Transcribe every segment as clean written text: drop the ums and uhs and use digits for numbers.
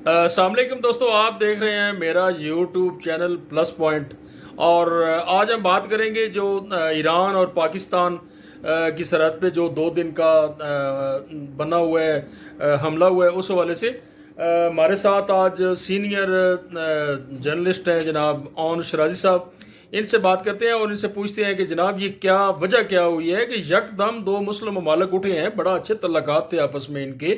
السلام علیکم دوستو، آپ دیکھ رہے ہیں میرا یوٹیوب چینل پلس پوائنٹ، اور آج ہم بات کریں گے جو ایران اور پاکستان کی سرحد پہ جو 2 دن کا بنا ہوا ہے، حملہ ہوا ہے، اس حوالے سے ہمارے ساتھ آج سینئر جرنلسٹ ہیں جناب اون شرازی صاحب. ان سے بات کرتے ہیں اور ان سے پوچھتے ہیں کہ جناب یہ کیا وجہ کیا ہوئی ہے کہ یکدم 2 مسلم ممالک اٹھے ہیں. بڑا اچھے تعلقات تھے آپس میں ان کے،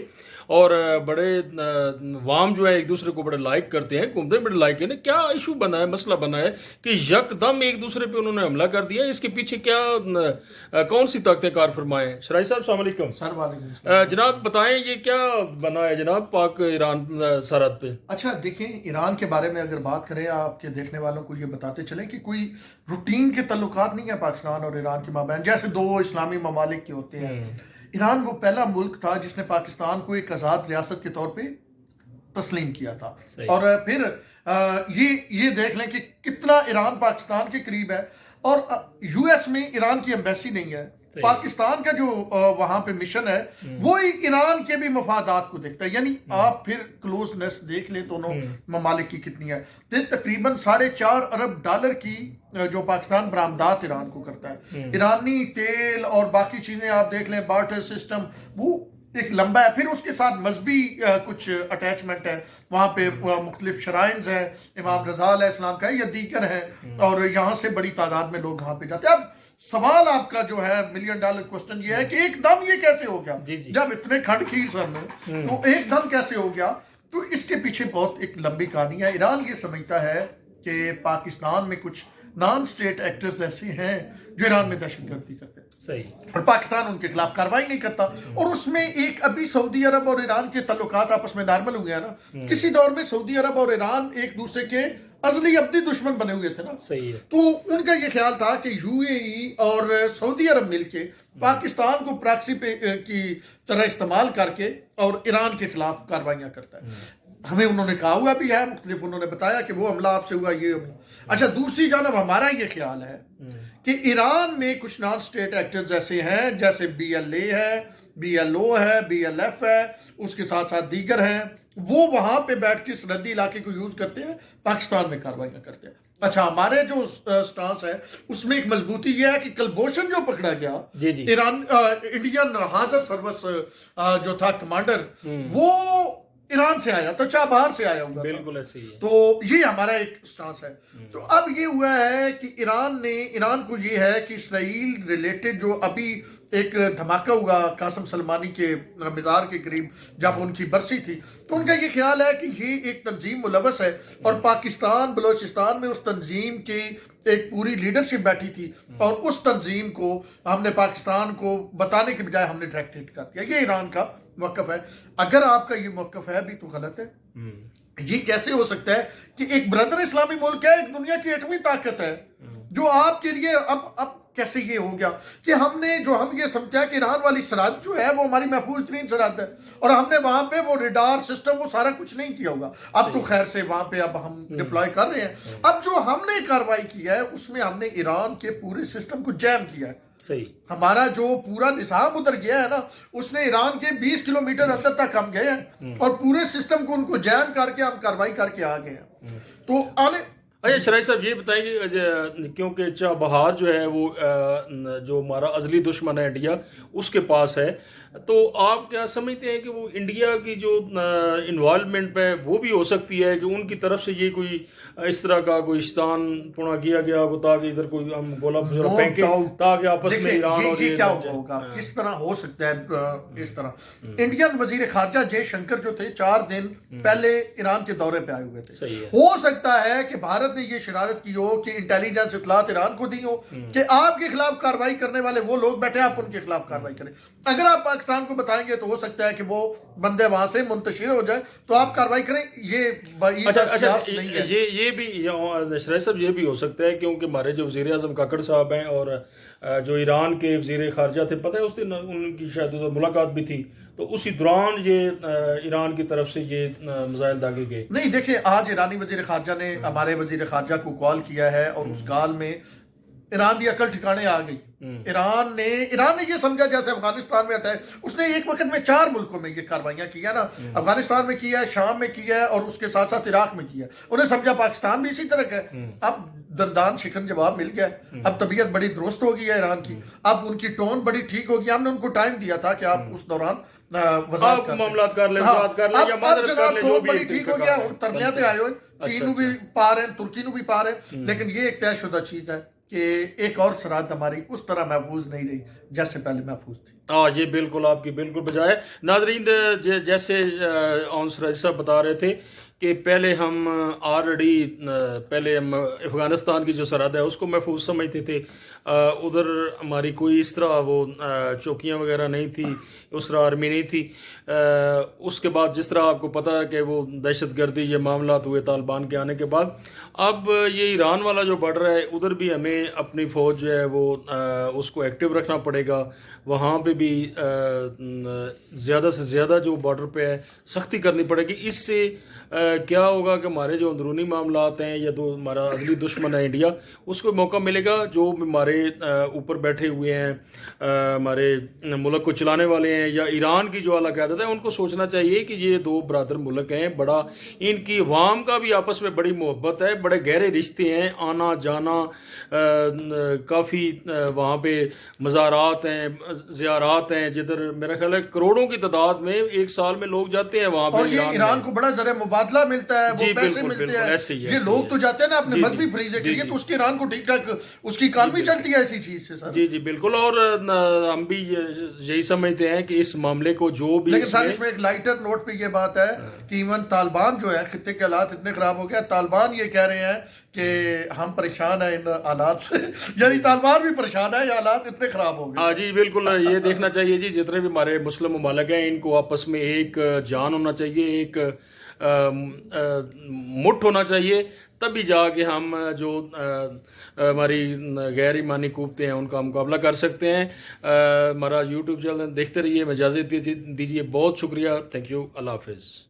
اور بڑے عوام جو ہے ایک دوسرے کو بڑے لائک کرتے ہیں، حکومتیں بڑے لائک ہیں. کیا ایشو بنا ہے، مسئلہ بنا ہے کہ یکدم ایک دوسرے پہ انہوں نے حملہ کر دیا؟ اس کے پیچھے کیا کون سی طاقتیں کار فرمائے ہیں؟ شرائی صاحب السلام علیکم. سر وعلیکم جناب بتائیں یہ کیا بنا ہے جناب پاک ایران سرحد پہ؟ اچھا دیکھیں، ایران کے بارے میں اگر بات کریں، آپ کے دیکھنے والوں کو یہ بتاتے چلیں کہ کوئی روٹین کے تعلقات نہیں ہیں پاکستان اور ایران کے مابین جیسے 2 اسلامی ممالک کے ہوتے ہیں. ایران وہ پہلا ملک تھا جس نے پاکستان کو ایک آزاد ریاست کے طور پہ تسلیم کیا تھا. اور پھر یہ دیکھ لیں کہ کتنا ایران پاکستان کے قریب ہے، اور یو ایس میں ایران کی ایمبیسی نہیں ہے. پاکستان کا جو وہاں پہ مشن ہے وہی ایران کے بھی مفادات کو دیکھتا ہے. یعنی آپ پھر کلوزنس دیکھ لیں دونوں ممالک کی کتنی ہے. تقریباً $4.5 ارب کی جو پاکستان برآمدات ایران کو کرتا ہے. ایرانی تیل اور باقی چیزیں آپ دیکھ لیں، بارٹر سسٹم وہ ایک لمبا ہے. پھر اس کے ساتھ مذہبی کچھ اٹیچمنٹ ہے، وہاں پہ مختلف شرائنز ہیں، امام رضا علیہ السلام کا یا دیگر ہیں، اور یہاں سے بڑی تعداد میں لوگ وہاں پہ جاتے ہیں. اب سوال آپ کا جو ہے $1 ملین کوسچن یہ ہے کہ ایک دم یہ کیسے ہو گیا؟ جب اتنے کھنڈ کھیر سر میں تو ایک دم کیسے ہو گیا؟ تو اس کے پیچھے بہت ایک لمبی کہانی ہے. ایران یہ سمجھتا ہے کہ پاکستان میں کچھ نان سٹیٹ ایکٹرز ایسے ہیں جو ایران میں دہشت گردی کرتے ہیں، اور پاکستان ان کے خلاف کارروائی نہیں کرتا. اور اس میں ایک ابھی سعودی عرب اور ایران کے تعلقات آپس میں نارمل ہوئے ہیں نا. کسی دور میں سعودی عرب اور ایران ایک دوسرے کے ازلی ابدی دشمن بنے ہوئے تھے نا. تو ان کا یہ خیال تھا کہ یو اے ای اور سعودی عرب مل کے پاکستان کو پراکسی پہ کی طرح استعمال کر کے اور ایران کے خلاف کاروائیاں کرتا ہے. ہمیں انہوں نے کہا ہوا بھی ہے، مختلف انہوں نے بتایا کہ وہ حملہ آپ سے ہوا، یہ حملہ. اچھا دوسری جانب ہمارا یہ خیال ہے کہ ایران میں کچھ نان سٹیٹ ایکٹرز ایسے ہیں جیسے BLA ہے، BLO ہے، BLF ہے، اس کے ساتھ ساتھ دیگر ہیں، وہ وہاں پہ بیٹھ کے سرحدی علاقے کو یوز کرتے ہیں، پاکستان میں کاروائیاں کرتے ہیں. اچھا ہمارے جو سٹانس ہے اس میں ایک مضبوطی یہ ہے کہ کلبھوشن جو پکڑا گیا ایران انڈین حاضر سروس جو تھا کمانڈر، وہ ایران سے آیا تو چابہار سے آیا ہوگا. بالکل ایسے ہی ہے. تو یہ ہمارا ایک سٹانس ہے. تو اب یہ ہوا ہے کہ ایران کو یہ ہے کہ اسرائیل ریلیٹڈ جو ابھی ایک دھماکہ ہوا قاسم سلمانی کے مزار کے قریب جب ان کی برسی تھی، تو ان کا یہ خیال ہے کہ یہ ایک تنظیم ملوث ہے، اور پاکستان بلوچستان میں اس تنظیم کی ایک پوری لیڈرشپ بیٹھی تھی، اور اس تنظیم کو ہم نے پاکستان کو بتانے کے بجائے ہم نے ڈائریکٹ ہٹ کر دیا. یہ ایران کا موقف ہے. اگر آپ کا یہ موقف ہے بھی تو غلط ہے. یہ کیسے ہو سکتا ہے کہ ایک برادر اسلامی ملک ہے، ایک دنیا کی 8ویں طاقت ہے، جو آپ کے لیے اب کیسے یہ ہو گیا کہ ہم یہ سمجھا کہ ایران والی سرحد جو ہے وہ ہماری محفوظ ترین سرحد ہے، اور ہم نے وہاں پہ وہ ریڈار سسٹم وہ سارا کچھ نہیں کیا ہوگا. اب تو خیر سے وہاں پہ اب ہم ڈپلوائے کر رہے ہیں. اب جو ہم نے کارروائی کی ہے اس میں ہم نے ایران کے پورے سسٹم کو جیم کیا ہے. ہمارا جو پورا نظام ادھر گیا ہے نا، اس نے ایران کے 20 کلومیٹر اندر تک ہم گئے ہیں، اور پورے سسٹم کو ان کو جیم کر کے ہم کارروائی کر کے آ گئے ہیں. تو اچھا شرائی صاحب یہ بتائیں کہ کیونکہ چابہار جو ہے وہ جو ہمارا ازلی دشمن ہے انڈیا، اس کے پاس ہے، تو آپ کیا سمجھتے ہیں کہ وہ انڈیا کی جو انوالومنٹ ہے وہ بھی ہو سکتی ہے کہ ان کی طرف سے یہ کوئی اس طرح کا کوئی اشتان پونا کیا گیا ہو تاکہ ادھر کوئی ہم گولہ پھینکیں تاکہ آپس میں ایران اور یہ کیا ہوگا، کس طرح ہو سکتا ہے اس طرح؟ انڈین وزیر خارجہ جے شنکر جو تھے 4 دن پہلے ایران کے دورے پہ آئے ہوئے تھے. ہو سکتا ہے کہ بھارت نے یہ شرارت کی ہو کہ انٹیلیجنس اطلاعات ایران کو دی ہو کہ آپ کے خلاف کارروائی کرنے والے وہ لوگ بیٹھے، آپ ان کے خلاف کارروائی کریں. اگر آپ پاکستان کو بتائیں گے تو ہو سکتا ہے کہ وہ بندے وہاں سے منتشر ہو جائیں تو آپ کارروائی کریں. یہ بھی شرائی صاحب یہ بھی ہو سکتا ہے کیونکہ ہمارے جو وزیر اعظم کاکڑ صاحب ہیں اور جو ایران کے وزیر خارجہ تھے، پتہ ہے اس دن ان کی شاید ملاقات بھی تھی، تو اسی دوران یہ ایران کی طرف سے یہ میزائل داغے گئے. نہیں دیکھیں، آج ایرانی وزیر خارجہ نے ہمارے وزیر خارجہ کو کال کیا ہے، اور اس کال میں ایران دی عقل ٹھکانے آ گئی. ایران نے یہ سمجھا جیسے افغانستان میں اٹیک، اس نے ایک وقت میں 4 ملکوں میں یہ کاروائیاں کی ہے نا، افغانستان میں کیا ہے، شام میں کیا ہے، اور اس کے ساتھ ساتھ عراق میں کیا ہے. انہیں سمجھا پاکستان بھی اسی طرح کا ہے. اب دندان شکن جواب مل گیا، اب طبیعت بڑی درست ہو گئی ہے ایران کی، اب ان کی ٹون بڑی ٹھیک ہو گئی. ہم نے ان کو ٹائم دیا تھا کہ آپ اس دوران وضاحت معاملات کر لیں، اب یا معذرت کر جناب لیں، جو ٹون بھی بڑی ایک ٹھیک طریقہ ہو گیا. کار ہے. ترلیاں آئے ہوئے، چین بھی پا رہے ہیں، ترکی بھی پا رہے ہیں، لیکن یہ ایک طے شدہ چیز ہے کہ ایک اور سرحد ہماری اس طرح محفوظ نہیں رہی جیسے پہلے محفوظ تھی. ہاں، یہ بالکل آپ کی بالکل بجائے. ناظرین، جیسے سراج صاحب بتا رہے تھے کہ پہلے ہم پہلے ہم افغانستان کی جو سرحد ہے اس کو محفوظ سمجھتے تھے. ادھر ہماری کوئی اس طرح وہ چوکیاں وغیرہ نہیں تھی، اس طرح آرمی نہیں تھی. اس کے بعد جس طرح آپ کو پتہ ہے کہ وہ دہشت گردی یہ معاملات ہوئے طالبان کے آنے کے بعد، اب یہ ایران والا جو بارڈر ہے ادھر بھی ہمیں اپنی فوج جو ہے وہ اس کو ایکٹیو رکھنا پڑے گا. وہاں پہ بھی زیادہ سے زیادہ جو بارڈر پہ ہے سختی کرنی پڑے گی. اس سے کیا ہوگا کہ ہمارے جو اندرونی معاملات ہیں یا ہمارا اگلی دشمن ہے انڈیا، اس کو موقع ملے گا. جو ہمارے اوپر بیٹھے ہوئے ہیں، ہمارے ملک کو چلانے والے ہیں، یا ایران کی جو اعلیٰ قیادت ہے، ان کو سوچنا چاہیے کہ یہ 2 برادر ملک ہیں. بڑا ان کی عوام کا بھی آپس میں بڑی محبت ہے، بڑے گہرے رشتے ہیں، آنا جانا، کافی وہاں پہ مزارات ہیں، زیارات ہیں، جدھر میرا خیال ہے کروڑوں کی تعداد میں ایک سال میں لوگ جاتے ہیں وہاں پہ. اور یہ ایران کو بڑا ذرا مبادلہ ملتا ہے، وہ پیسے ملتے ہیں. یہ لوگ تو جاتے ہیں نا اپنے مذہبی فریضے کے لیے، تو اس کے ایران کو ٹھیک ٹھاک اس کی اکانومی چلتی ہے اسی چیز سے. سر جی بالکل. اور ہم بھی یہی سمجھتے ہیں کہ اس معاملے کو جو بھی، لیکن سر اس میں ایک لائٹر نوٹ پہ یہ بات ہے کہ ایون طالبان جو ہے، خطے کے حالات اتنے خراب ہو گیا، طالبان یہ کہہ رہے ہیں کہ ہم پریشان ہیں ان حالات سے. یعنی طالبان بھی پریشان ہے، یہ حالات اتنے خراب ہو گئے. ہاں جی بالکل. یہ دیکھنا چاہیے جی، جتنے بھی ہمارے مسلم ممالک ہیں ان کو آپس میں ایک جان ہونا چاہیے، ایک مٹھ ہونا چاہیے. تبھی جا کے ہم جو ہماری غیر ایمانی قوتیں ہیں ان کا مقابلہ کر سکتے ہیں. ہمارا یوٹیوب چینل دیکھتے رہیے. اجازت دیجیے. بہت شکریہ. Thank you. اللہ حافظ.